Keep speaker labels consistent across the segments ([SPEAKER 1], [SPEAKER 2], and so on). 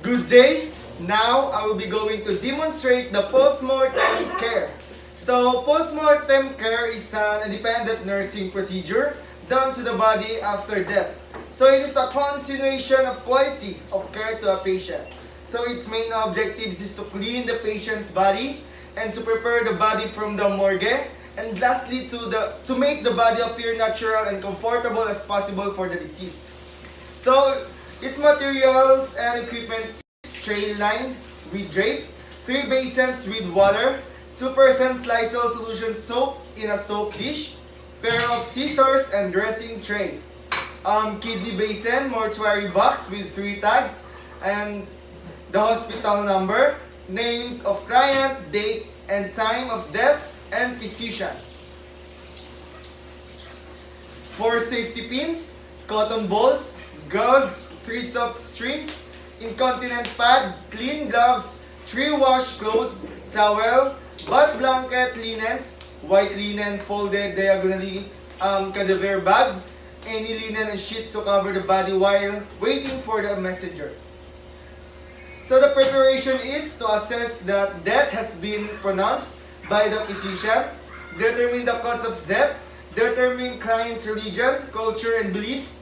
[SPEAKER 1] Good day! Now, I will be going to demonstrate the post-mortem care. So, post-mortem care is an independent nursing procedure done to the body after death. So, it is a continuation of quality of care to a patient. So, its main objectives is to clean the patient's body and to prepare the body from the morgue, and lastly to make the body appear natural and comfortable as possible for the deceased. So, its materials and equipment is tray lined with drape, 3 basins with water, 2% Lysol solution soap in a soap dish, pair of scissors and dressing tray, kidney basin, mortuary box with 3 tags, and the hospital number, name of client, date and time of death, and physician. 4 safety pins, cotton balls, gauze, 3 soft strings, incontinent pad, clean gloves, 3 wash clothes, towel, bath blanket, linens, white linen folded diagonally, cadaver bag, any linen and sheet to cover the body while waiting for the messenger. So the preparation is to assess that death has been pronounced by the physician, determine the cause of death, determine client's religion, culture, and beliefs,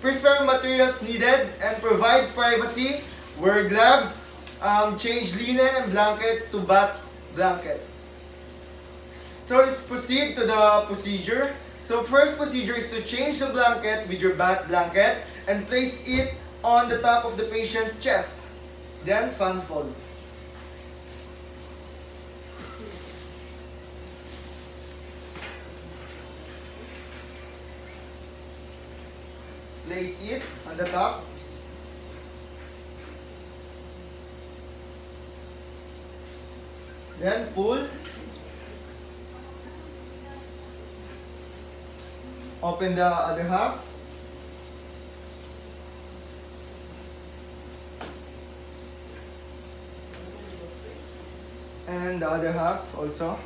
[SPEAKER 1] prepare materials needed, and provide privacy, wear gloves, change linen and blanket to bath blanket. So let's proceed to the procedure. So first procedure is to change the blanket with your bath blanket and place it on the top of the patient's chest. Then fan fold. Place it on the top. Then pull. Open the other half. And the other half also.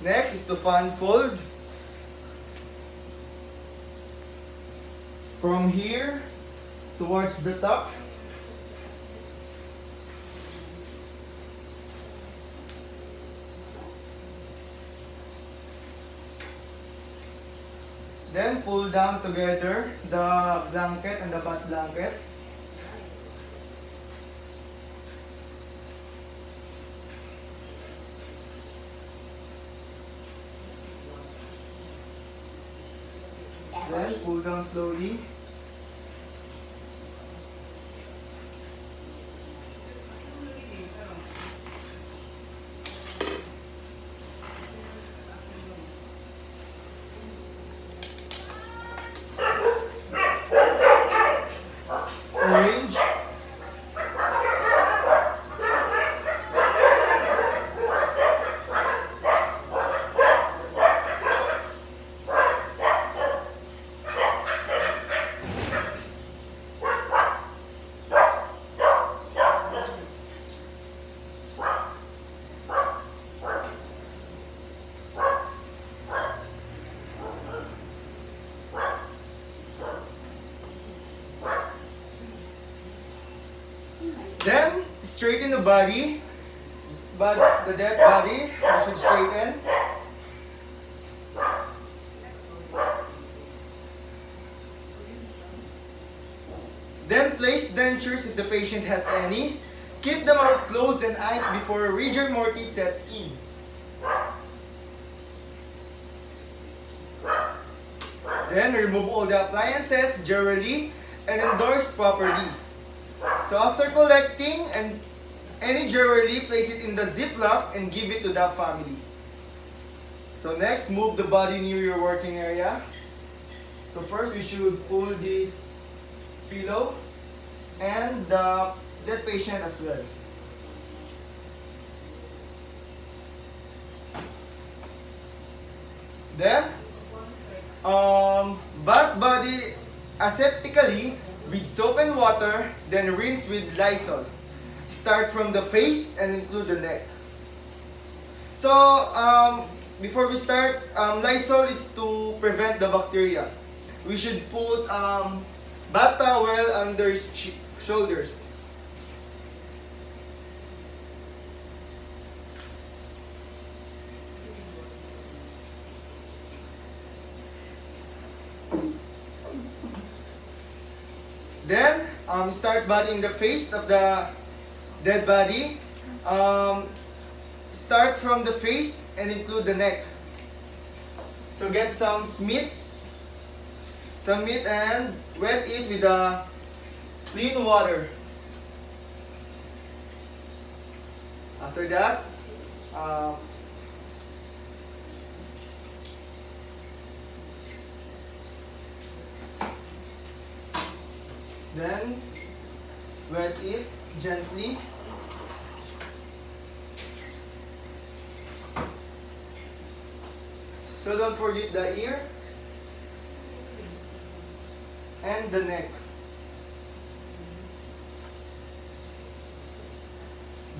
[SPEAKER 1] Next is to fan fold. From here towards the top. Then pull down together the blanket and the bath blanket. Then pull down slowly. Arrange. Then, straighten the body, but the dead body, you should straighten. Then place dentures if the patient has any. Keep the mouth closed and eyes before rigor mortis sets in. Then remove all the appliances generally and endorse properly. So after collecting and any jewelry, place it in the ziplock and give it to the family. So next, move the body near your working area. So first, we should pull this pillow and the dead patient as well. Then, bath body aseptically with soap and water, then rinse with Lysol. Start from the face and include the neck. So, before we start, Lysol is to prevent the bacteria. We should put bath towel under his shoulders. Then, start bathing the face of the dead body. Start from the face and include the neck. So get some meat and wet it with clean water. After that, then wet it gently. So don't forget the ear and the neck.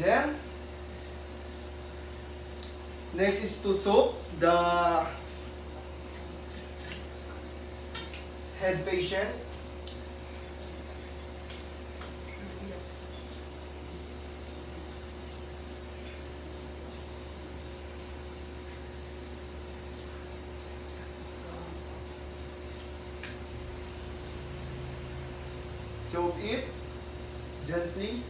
[SPEAKER 1] Then, next is to soak the head patient. Soak it gently,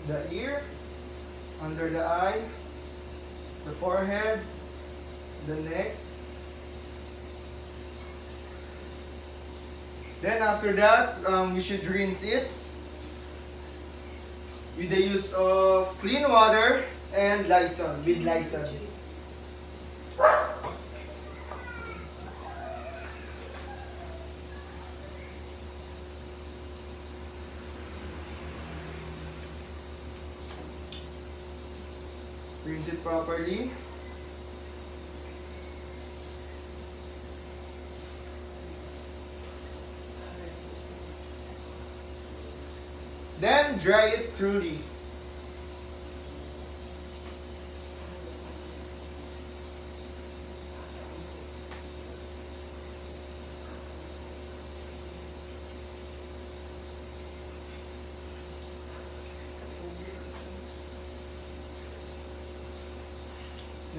[SPEAKER 1] the ear, under the eye, the forehead, the neck. Then after that, we should rinse it with the use of clean water and Lysol, with Lysol. Rinse it properly. Then dry it thoroughly.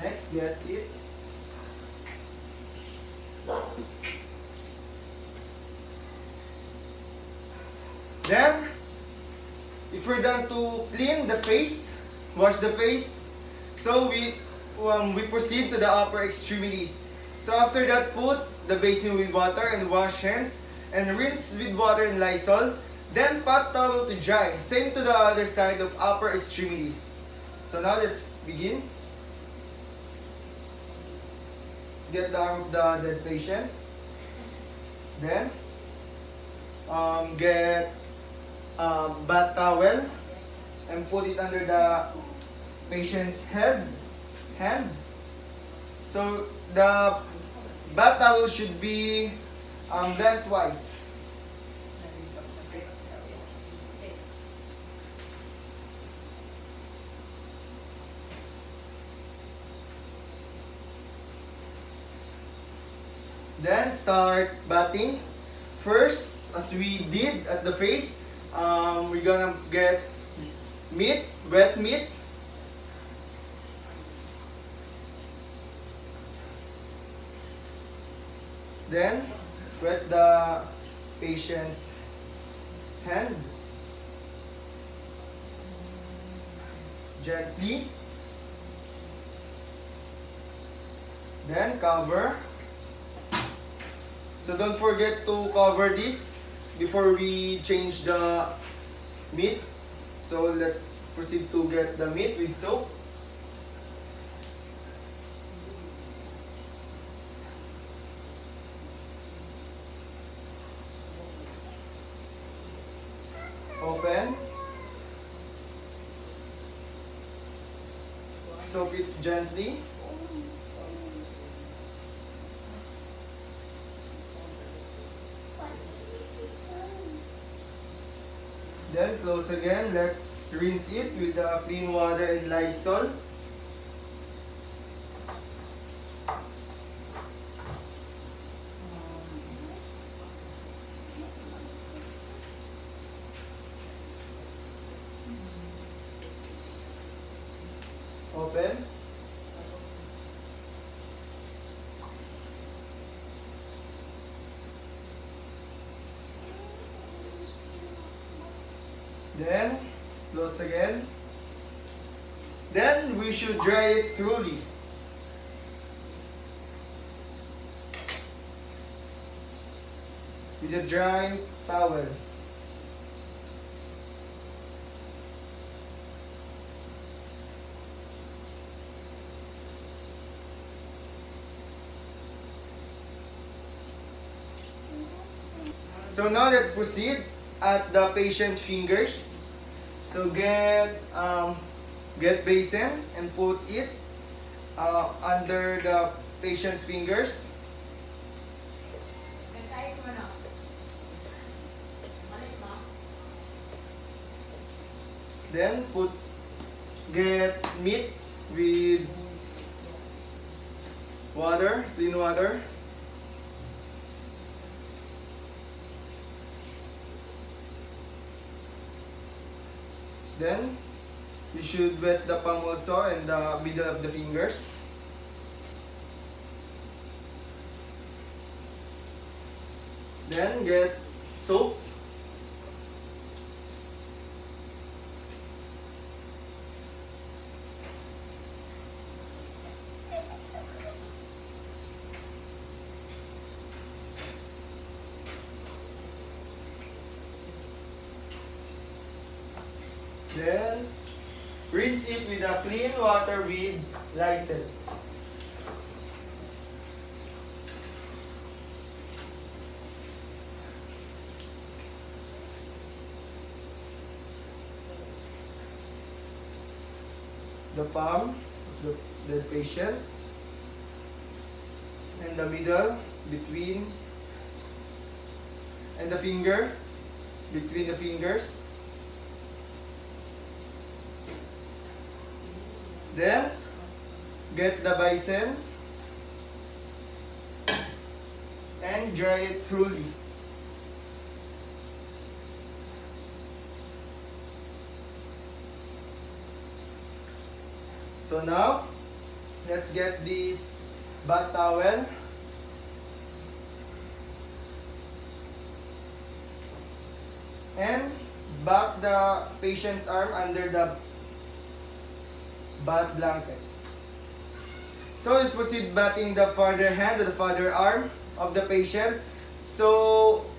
[SPEAKER 1] Next, get it. Then, if we're done to clean the face, wash the face, so we proceed to the upper extremities. So after that, put the basin with water and wash hands and rinse with water and Lysol. Then pat towel to dry. Same to the other side of upper extremities. So now let's begin. Get the arm of the dead patient. Then get bath towel and put it under the patient's hand. So the bath towel should be lengthwise. Then start bathing. First, as we did at the face, we're gonna get meat, wet meat. Then wet the patient's hand gently. Then cover. So don't forget to cover this before we change the meat. So let's proceed to get the meat with soap. Open. Soak it gently. Then close again. Let's rinse it with the clean water and Lysol. open. Then, close again. Then, we should dry it thoroughly. With a dry towel. So now let's proceed at the patient fingers. So get basin and put it under the patient's fingers. Then get meat with water, clean water. Then you should wet the palm also in the middle of the fingers. Then get soap. Then rinse it with a clean water with Lysol. The palm of the patient and the middle between and the finger between the fingers. Then get the bison and dry it thoroughly. So now let's get this bath towel and back the patient's arm under the bath blanket. So let's proceed batting the farther hand or the farther arm of the patient. So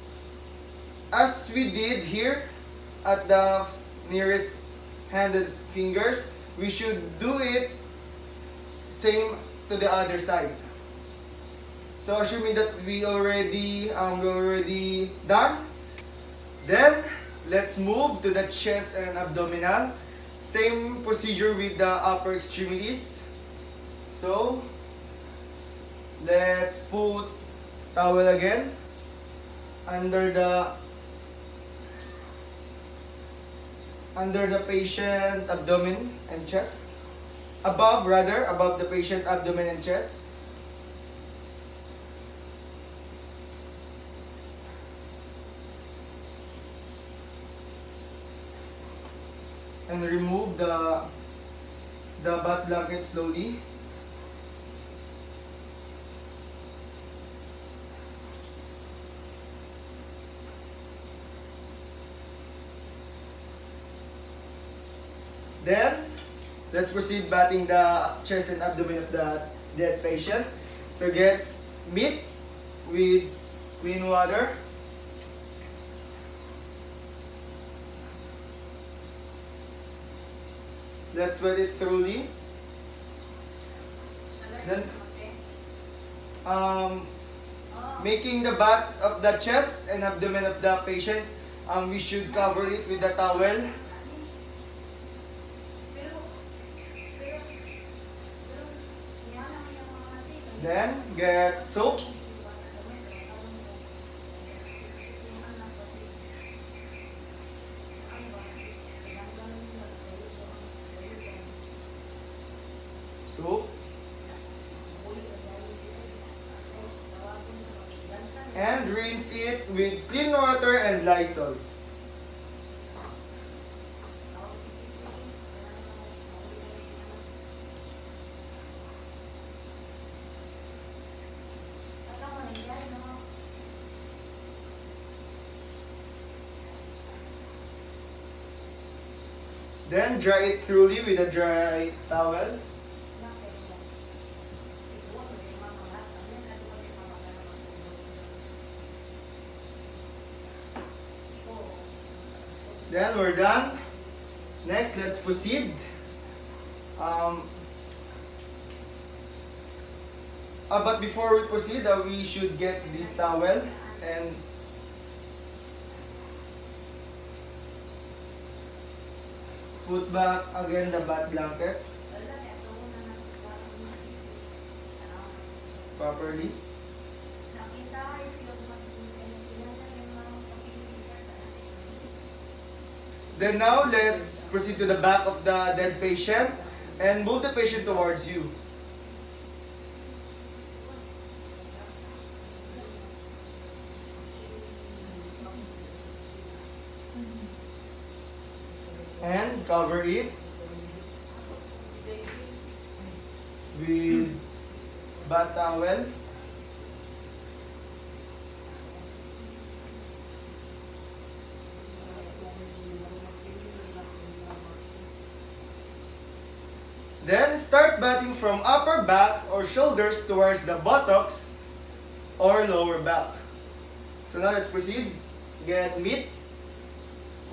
[SPEAKER 1] as we did here at the nearest handed fingers, we should do it same to the other side. So assuming that we already done, then let's move to the chest and abdominal. Same procedure with the upper extremities. So let's put towel again under the patient abdomen and chest. Above the patient abdomen and chest. And remove the bath blanket slowly. Then let's proceed batting the chest and abdomen of the dead patient. So get meat with clean water. Let's wet it thoroughly. Then, making the back of the chest and abdomen of the patient, we should cover it with the towel. Then, get soap. Soap. And rinse it with clean water and Lysol. Then dry it thoroughly with a dry towel. Then we're done. Next, let's proceed. But before we proceed, we should get this towel and put back again the bath blanket properly. Then now, let's proceed to the back of the dead patient and move the patient towards you. And cover it with bath towel. Then start bathing from upper back or shoulders towards the buttocks or lower back. So now let's proceed. Get meat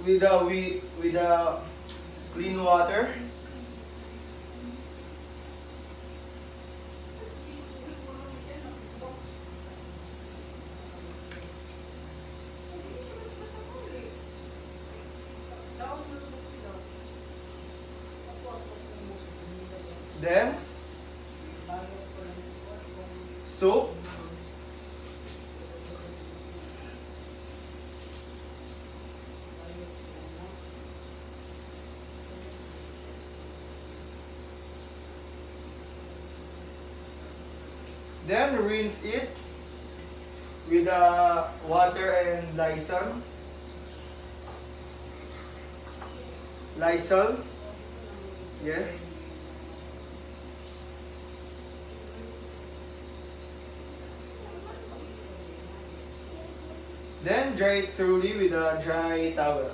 [SPEAKER 1] with a clean water. Then soap. Then rinse it with water and Lysol. Lysol. Yeah. Then dry it thoroughly with a dry towel.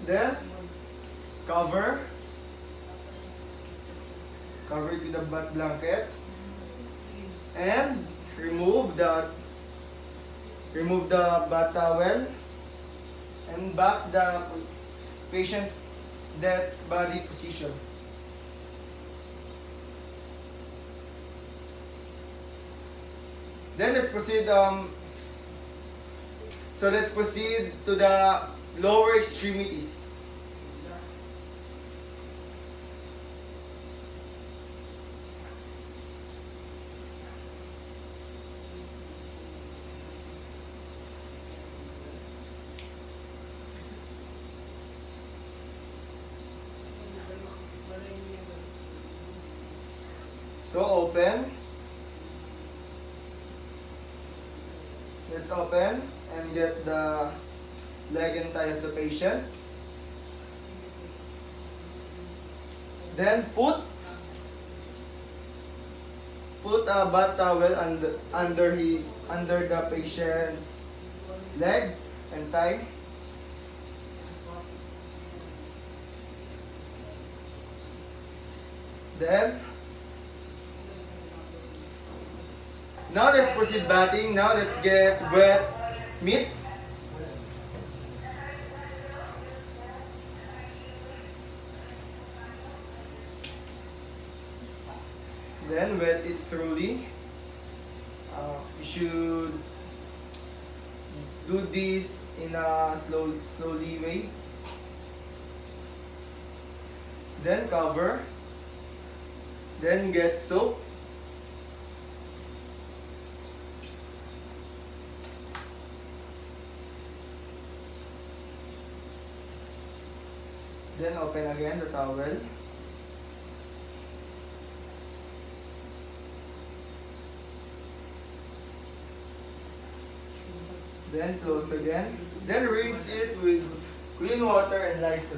[SPEAKER 1] Then cover it with a bath blanket and remove the bath towel and back the patient's dead body position. Then let's proceed. So let's proceed to the lower extremities. So open. Let's open and get the leg and thigh of the patient. Then put a bath towel under the patient's leg and thigh. Then now let's proceed bathing. Now let's get wet meat. Then wet it thoroughly. You should do this in a slowly way. Then cover. Then get soap. Then open again the towel. Then close again. Then rinse it with clean water and Lysol.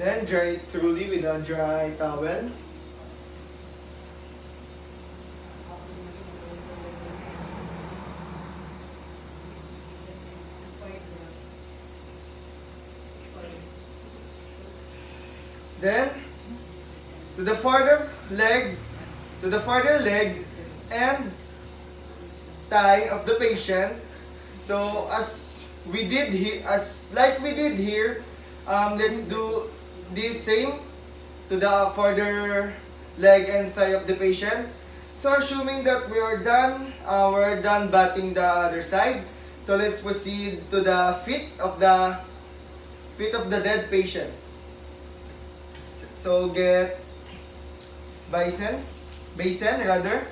[SPEAKER 1] Then dry it thoroughly with a dry towel. Then to the further leg, and thigh of the patient. So as we did here, let's do this same to the further leg and thigh of the patient. So assuming that we're done batting the other side. So let's proceed to the feet of the dead patient. So get basin rather.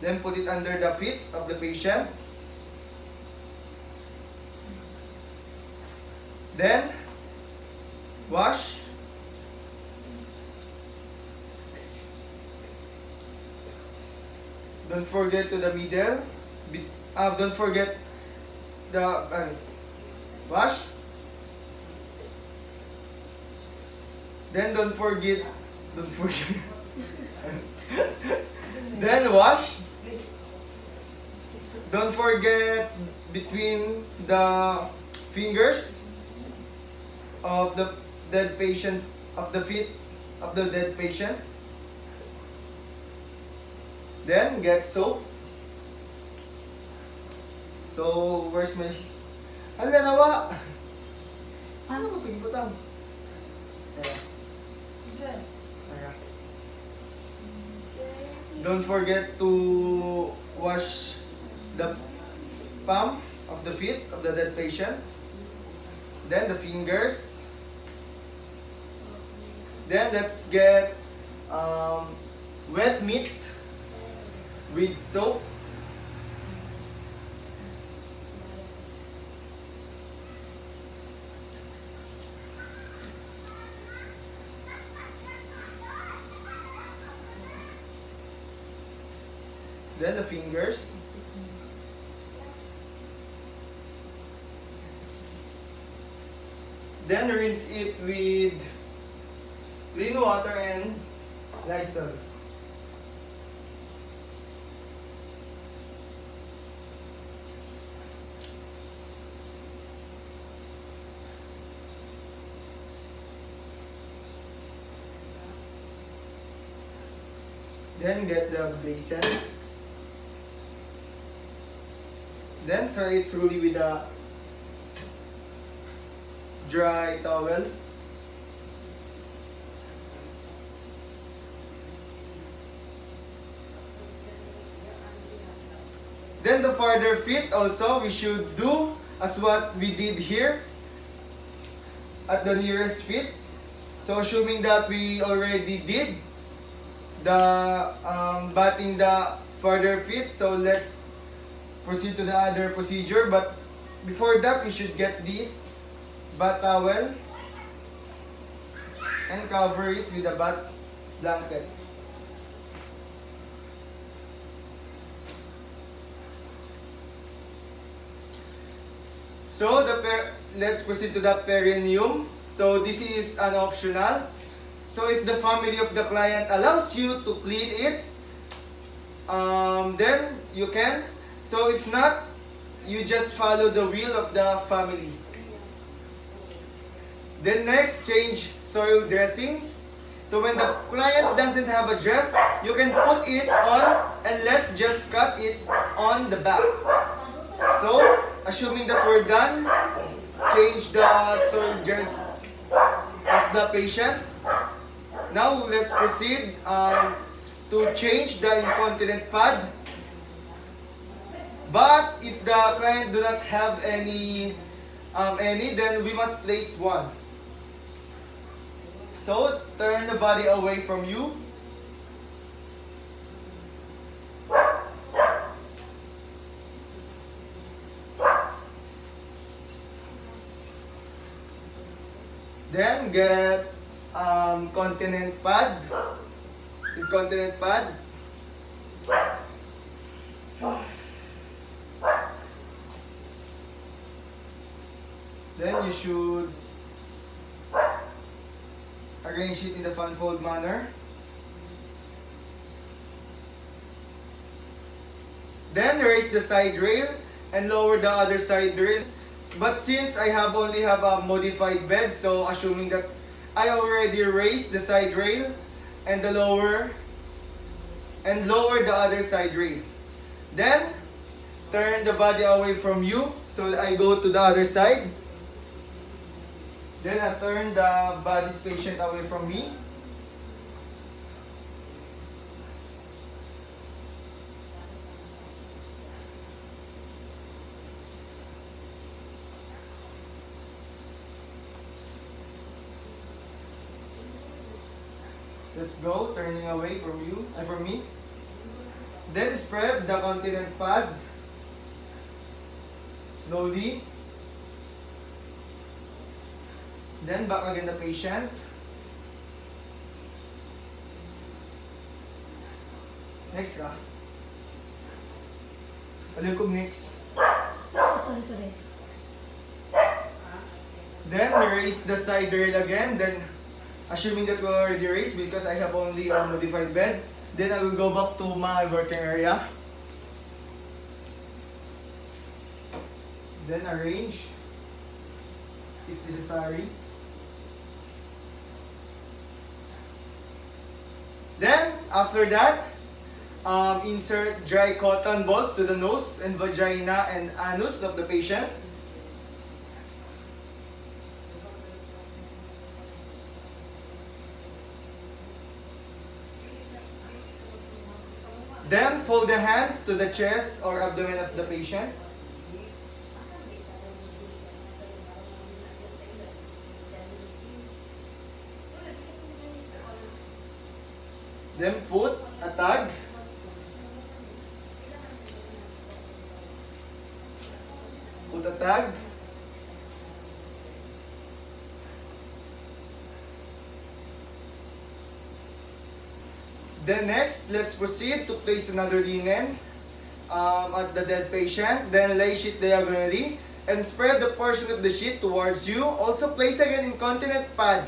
[SPEAKER 1] Then put it under the feet of the patient. Then wash. Don't forget to the middle. Don't forget the wash. Then don't forget. Then wash. Don't forget between the fingers of the dead patient, of the feet of the dead patient. Then get soap. So where's my... Hala nawa! Ano ba pagibutang? Don't forget to wash the palm of the feet of the dead patient. Then the fingers. Then let's get wet meat with soap. Then the fingers. Then rinse it with clean water and Lysol. Then get the basin. Then turn it thoroughly with a dry towel. Then the further feet also, we should do as what we did here at the nearest feet. So assuming that we already did the batting the further feet, so let's proceed to the other procedure. But before that, we should get this bath towel and cover it with a bath blanket. So let's proceed to the perineum. So this is an optional. So if the family of the client allows you to clean it, then you can. So if not, you just follow the will of the family. Then next, change soil dressings. So when the client doesn't have a dress, you can put it on and let's just cut it on the back. So, assuming that we're done, change the soil dress of the patient. Now let's proceed to change the incontinent pad. But if the client do not have any, then we must place one. So turn the body away from you. Then get incontinent pad. Then you should arrange it in the fan fold manner. Then raise the side rail and lower the other side rail. But since I only have a modified bed, so assuming that I already raised the side rail and lower the other side rail. Then turn the body away from you. So I go to the other side. Then I turn the body's patient away from me. Let's go, turning away from you, from me. Then spread the continent pad slowly. Then back again the patient. Next ka. Palikog next.
[SPEAKER 2] Sorry.
[SPEAKER 1] Then raise the side rail again. Then assuming that we already raised because I have only a modified bed. Then I will go back to my working area. Then arrange if necessary. Then after that, insert dry cotton balls to the nose and vagina and anus of the patient. Then fold the hands to the chest or abdomen of the patient. Then put a tag. Put a tag. Then next, let's proceed to place another linen at the dead patient. Then lay sheet diagonally and spread the portion of the sheet towards you. Also place again incontinent pad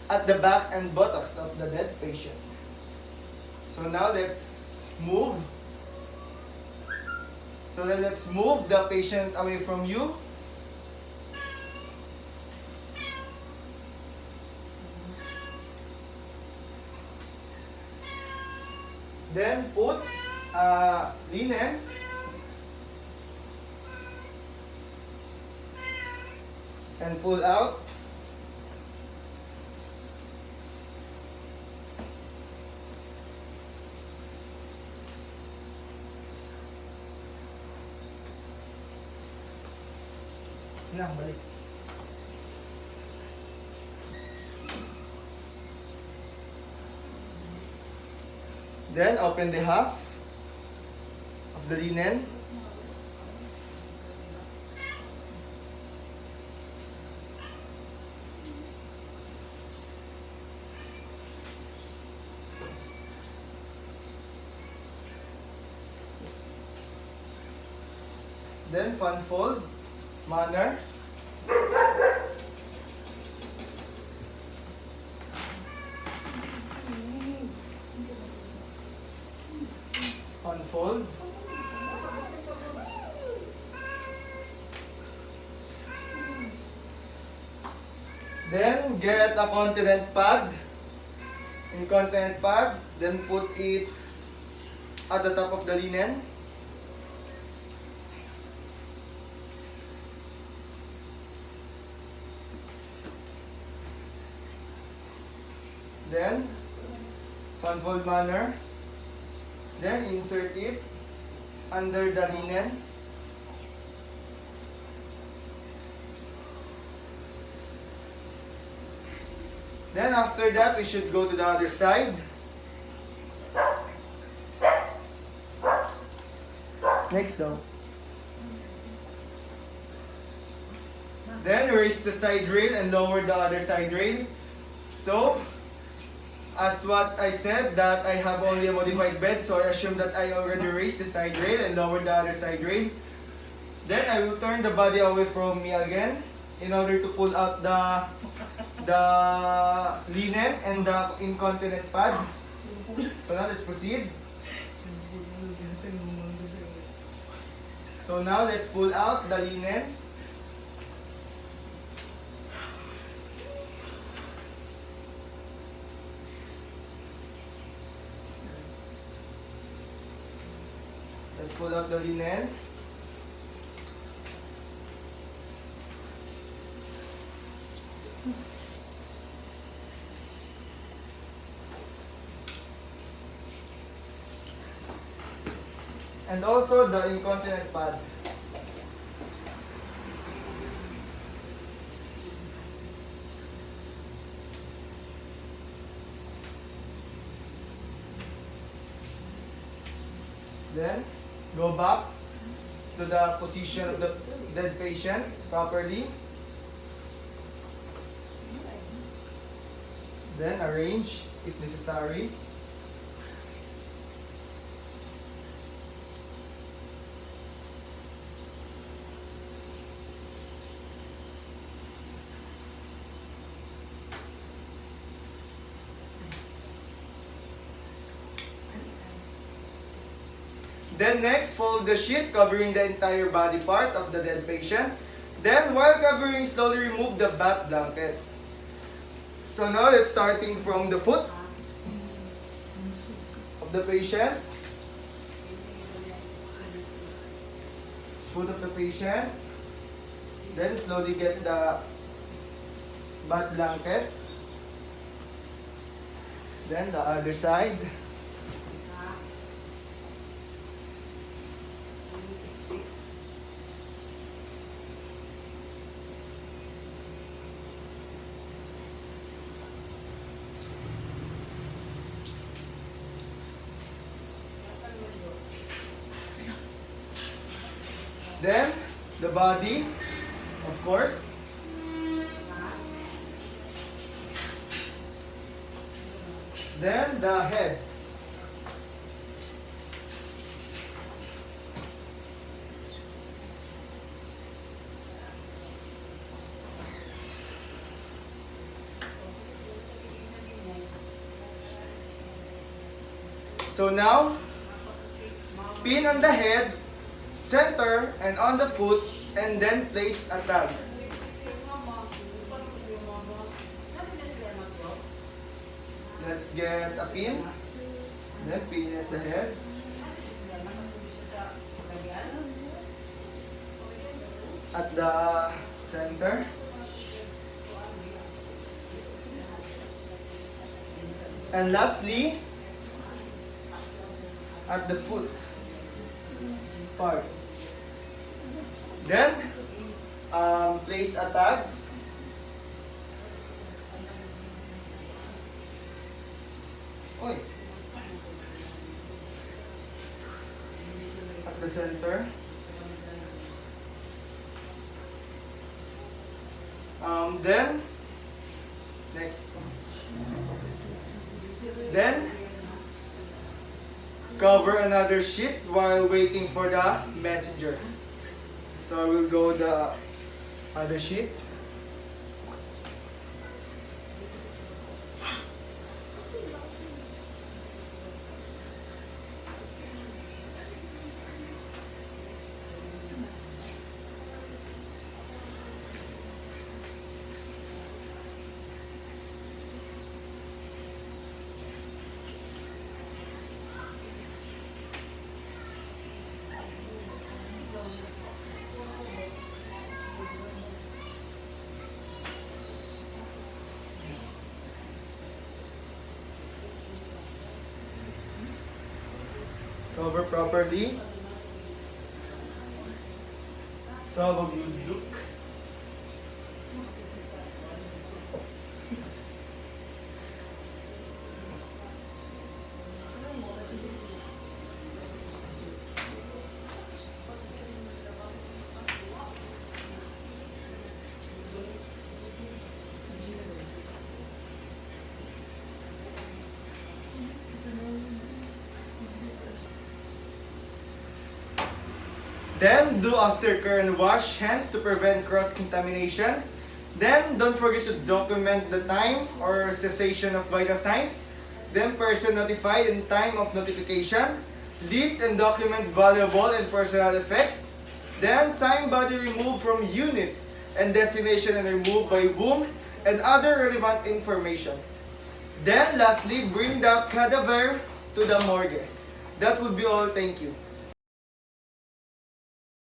[SPEAKER 1] at the back and buttocks of the dead patient. So now let's move. So then let's move the patient away from you. Then put linen and pull out. Lang, balik. Then open the half of the linen. Then fan fold manner. Unfold. Then get a continent pad. Incontinent pad. Then put it at the top of the linen. Then unfold manner. Then insert it under the linen. Then after that, we should go to the other side. Next though. Then raise the side rail and lower the other side rail. So, as what I said, that I have only a modified bed, so I assume that I already raised the side rail and lowered the other side rail. Then I will turn the body away from me again in order to pull out the the linen and the incontinent pad. So now let's proceed. So now let's pull out the linen. Let's pull out the linen. And also the incontinent pad. Then go back to the position of the dead patient properly. Then arrange if necessary. Then next, fold the sheet covering the entire body part of the dead patient. Then while covering, slowly remove the bath blanket. So now let's starting from the foot of the patient. Foot of the patient. Then slowly get the bath blanket. Then the other side. Then, the body, of course. Then, the head. So now, pin on the head, center and on the foot, and then place a tag. Let's get a pin, then pin at the head. At the center. And lastly, at the foot part. Then, place a tag. Oy. At the center. Then, next. Then, cover another sheet while waiting for the messenger. So I will go the other sheet. Cover properly. To have a good look. Then do after current wash hands to prevent cross-contamination. Then, don't forget to document the time or cessation of vital signs. Then, person notified and time of notification. List and document valuable and personal effects. Then, time body removed from unit and destination and removed by boom and other relevant information. Then, lastly, bring the cadaver to the morgue. That would be all. Thank you.